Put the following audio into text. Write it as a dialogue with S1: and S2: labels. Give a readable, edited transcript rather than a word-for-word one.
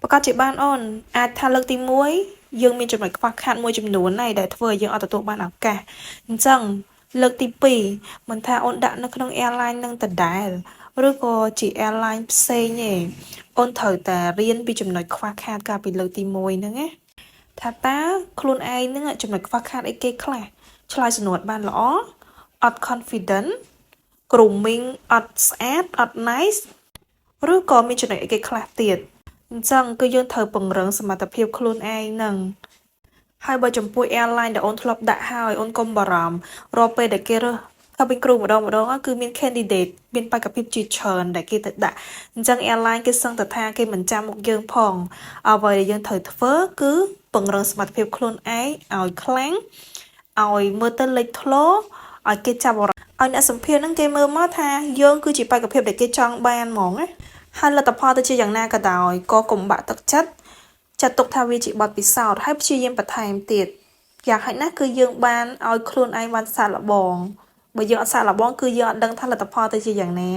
S1: ប្រកាសជាបានអូនអាចថាលើកទី1យើងមានចំណុចខ្វះខាតមួយចំនួនnàyដែលធ្វើឲ្យយើងអត់ទទួលបានឱកាសអញ្ចឹងលើកទី2មិនថាអូនដាក់នៅក្នុង airline នឹងដដែលឬក៏ជា airline ផ្សេងទេអូនត្រូវតែរៀនពីចំណុចខ្វះខាតកាលពីលើកទី1ហ្នឹងណាថាតើខ្លួនឯងហ្នឹងចំណុចខ្វះខាតអីគេខ្លះឆ្លើយសំណួរបានល្អអត់ confident grooming អត់ស្អាតអត់ nice ឬក៏មានចំណុចអីគេខ្លះទៀតអញ្ចឹងគឺយើងត្រូវពង្រឹងសមត្ថភាពខ្លួនឯងហ្នឹងហើយបើចំពោះ airline ដែលអូនធ្លាប់ដាក់ហើយអូនកុំបារម្ភរាល់ពេលដែលគេរើសថាពេញគ្រូម្ដងគឺមាន candidate មានបេក្ខភាពជាច្រើនដែលគេទៅដាក់អញ្ចឹង airline គេសឹងតែថាគេមិនចាំមុខយើងផងអ្វីដែលយើងត្រូវធ្វើគឺពង្រឹងសមត្ថភាពខ្លួនឯងឲ្យខ្លាំងឲ្យមើលទៅលេចធ្លោឲ្យគេចាប់អារម្មណ៍ឲ្យអ្នកសម្ភាសន៍ហ្នឹងគេមើលមកថាយើងគឺជាបេក្ខភាពដែលគេចង់បានហ្មងណាហើយលទ្ធផលទៅជាយ៉ាងណាក៏ដោយក៏កុំបាក់ទឹកចិត្តចាត់ទុកថាវាជាបទពិសោធន៍ហើយព្យាយាមបន្ថែមទៀតយ៉ាងហោចណាស់គឺយើងបានឲ្យខ្លួនឯងបានសាកល្បងបើយើងអត់សាកល្បងគឺយើងអត់ដឹងថាលទ្ធផលទៅជាយ៉ាងណា